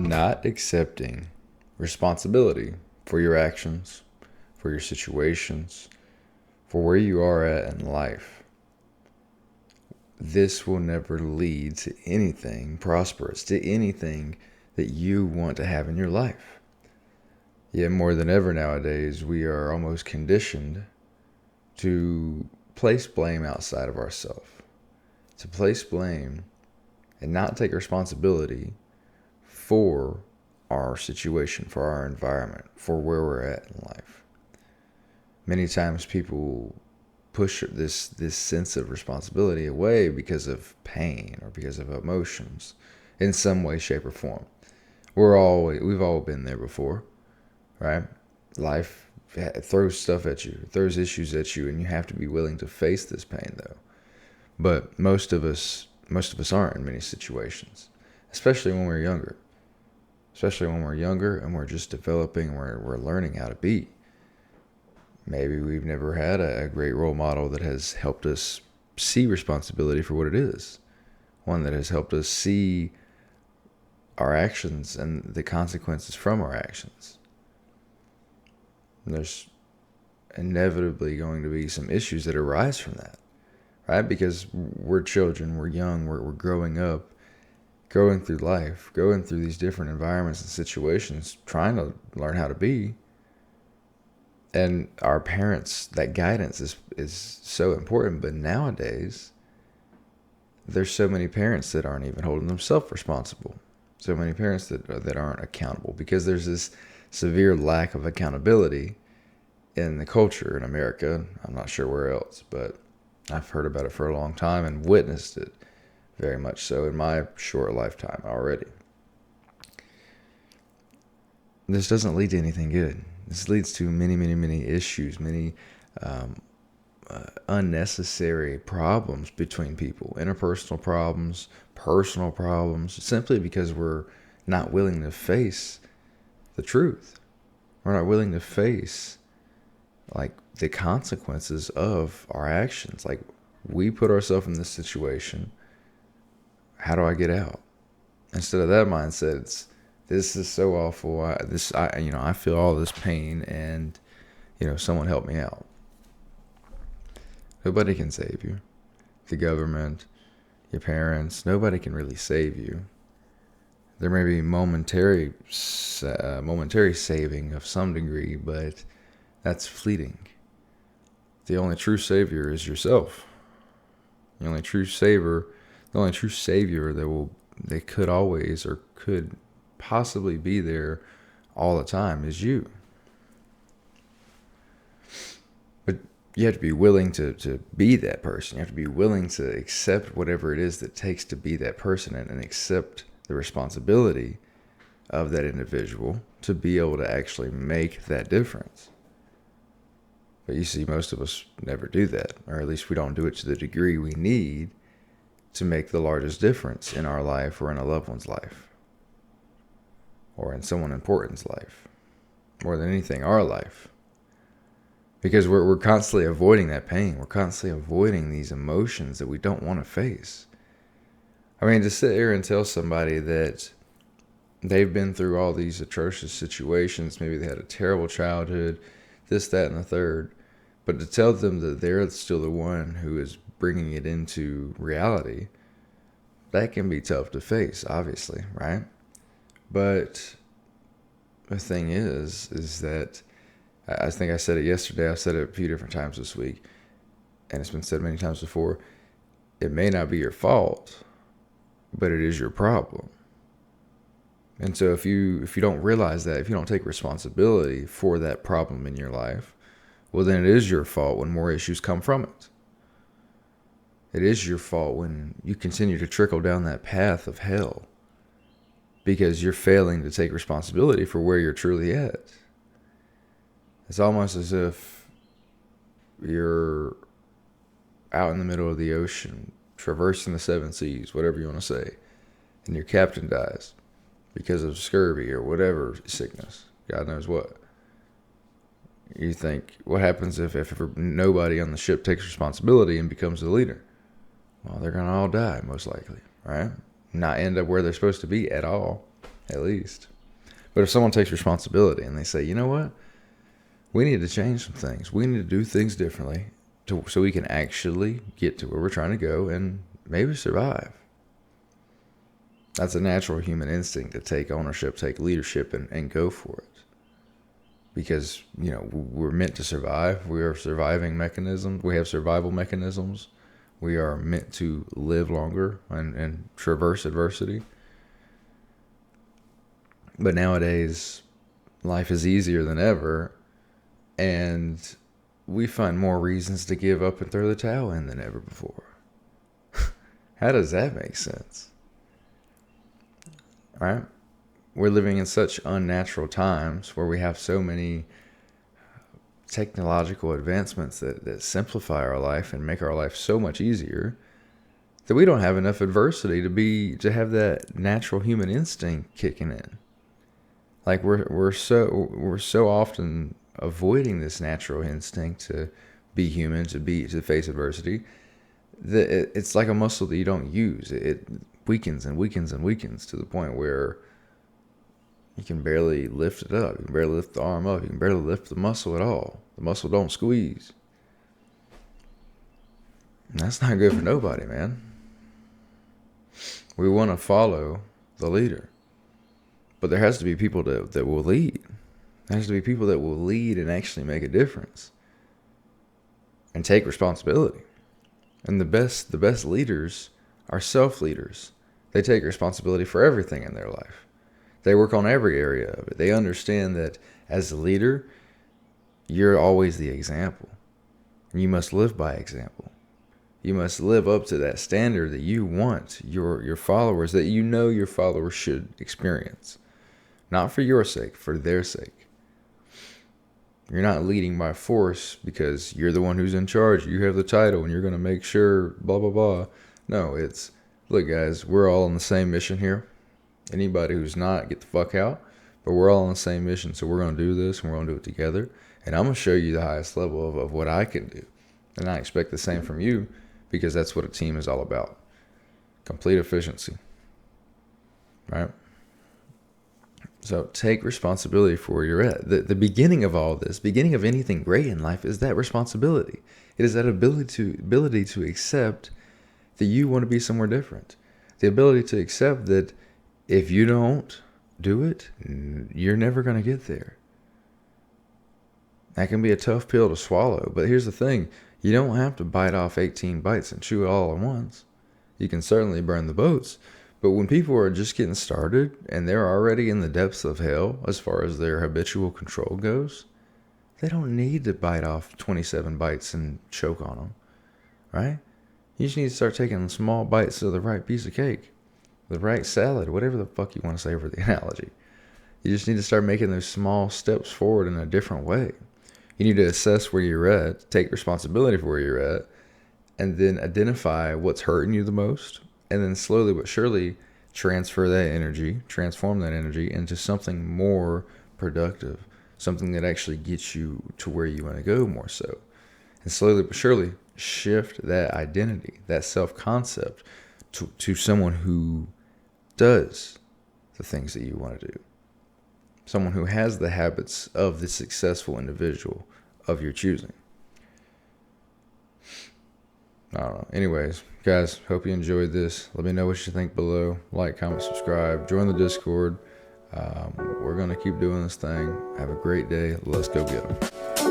not accepting responsibility for your actions, for your situations, for where you are at in life, this will never lead to anything prosperous, to anything that you want to have in your life. Yet more than ever nowadays, we are almost conditioned to place blame outside of ourselves, to place blame and not take responsibility for our situation, for our environment, for where we're at in life. Many times people push this sense of responsibility away because of pain or because of emotions in some way, shape, or form. We've all been there before, right? Life throws stuff at you, throws issues at you, and you have to be willing to face this pain, though. But most of us aren't in many situations, especially when we're younger. Especially when we're younger and we're just developing, we're learning how to be. Maybe we've never had a great role model that has helped us see responsibility for what it is. One that has helped us see our actions and the consequences from our actions. And there's inevitably going to be some issues that arise from that, right? Because we're children, we're young, we're growing up, going through life, going through these different environments and situations, trying to learn how to be. And our parents, that guidance is so important. But nowadays, there's so many parents that aren't even holding themselves responsible. So many parents that aren't accountable because there's this severe lack of accountability in the culture in America. I'm not sure where else, but I've heard about it for a long time and witnessed it very much so in my short lifetime already. This doesn't lead to anything good. This leads to many, many, many issues, many unnecessary problems between people, interpersonal problems, personal problems, simply because we're not willing to face the truth. We're not willing to face like the consequences of our actions. Like, we put ourselves in this situation. How do I get out? Instead of that mindset, it's, this is so awful. I feel all this pain, and someone help me out. Nobody can save you. The government, your parents, nobody can really save you. There may be momentary saving of some degree, but that's fleeting. The only true savior is yourself. The only true savior that could always or could possibly be there all the time is you. But you have to be willing to be that person. You have to be willing to accept whatever it is that takes to be that person, and accept the responsibility of that individual to be able to actually make that difference. But you see, most of us never do that, or at least we don't do it to the degree we need to make the largest difference in our life or in a loved one's life or in someone important's life, more than anything, our life. Because we're constantly avoiding that pain. We're constantly avoiding these emotions that we don't want to face. I mean, to sit here and tell somebody that they've been through all these atrocious situations, maybe they had a terrible childhood, this, that, and the third, but to tell them that they're still the one who is bringing it into reality, that can be tough to face, obviously, right? But the thing is that I think I said it yesterday, I've said it a few different times this week, and it's been said many times before, it may not be your fault, but it is your problem. And so if you don't realize that, if you don't take responsibility for that problem in your life, well, then it is your fault when more issues come from it. It is your fault when you continue to trickle down that path of hell because you're failing to take responsibility for where you're truly at. It's almost as if you're out in the middle of the ocean, traversing the 7 seas, whatever you want to say, and your captain dies because of scurvy or whatever sickness, God knows what. You think, what happens if nobody on the ship takes responsibility and becomes the leader? Well, they're going to all die, most likely, right? Not end up where they're supposed to be at all. at least. But if someone takes responsibility and they say, you know what, we need to change some things. We need to do things differently so we can actually get to where we're trying to go and maybe survive. That's a natural human instinct to take ownership, take leadership, and go for it. Because, we're meant to survive. We are surviving mechanisms. We have survival mechanisms. We are meant to live longer and traverse adversity. But nowadays, life is easier than ever, and we find more reasons to give up and throw the towel in than ever before. How does that make sense? Right? We're living in such unnatural times where we have so many technological advancements that simplify our life and make our life so much easier that we don't have enough adversity to have that natural human instinct kicking in. Like we're so often avoiding this natural instinct to be human, to face adversity, that it's like a muscle that you don't use. It weakens and weakens and weakens to the point where you can barely lift it up. You can barely lift the arm up. You can barely lift the muscle at all. The muscle don't squeeze. And that's not good for nobody, man. We want to follow the leader. But there has to be people that will lead. There has to be people that will lead and actually make a difference. And take responsibility. And the best leaders are self-leaders. They take responsibility for everything in their life. They work on every area of it. They understand that as a leader, you're always the example. And you must live by example. You must live up to that standard that you want your followers, that your followers should experience. Not for your sake, for their sake. You're not leading by force because you're the one who's in charge. You have the title and you're going to make sure blah, blah, blah. No, it's, look guys, we're all on the same mission here. Anybody who's not, get the fuck out. But we're all on the same mission, so we're going to do this and we're going to do it together. And I'm going to show you the highest level of what I can do. And I expect the same from you because that's what a team is all about. Complete efficiency. Right? So take responsibility for where you're at. The beginning of all this, beginning of anything great in life is that responsibility. It is that ability to accept that you want to be somewhere different. The ability to accept that if you don't do it, you're never going to get there. That can be a tough pill to swallow. But here's the thing. You don't have to bite off 18 bites and chew it all at once. You can certainly burn the boats. But when people are just getting started and they're already in the depths of hell as far as their habitual control goes, they don't need to bite off 27 bites and choke on them. Right? You just need to start taking small bites of the right piece of cake. The right salad, whatever the fuck you want to say for the analogy. You just need to start making those small steps forward in a different way. You need to assess where you're at, take responsibility for where you're at, and then identify what's hurting you the most, and then slowly but surely transform that energy into something more productive, something that actually gets you to where you want to go more so. And slowly but surely shift that identity, that self-concept to someone who does the things that you want to do. Someone who has the habits of the successful individual of your choosing. I don't know. Anyways, guys, hope you enjoyed this. Let me know what you think below. Like, comment, subscribe. Join the Discord. We're going to keep doing this thing. Have a great day. Let's go get them.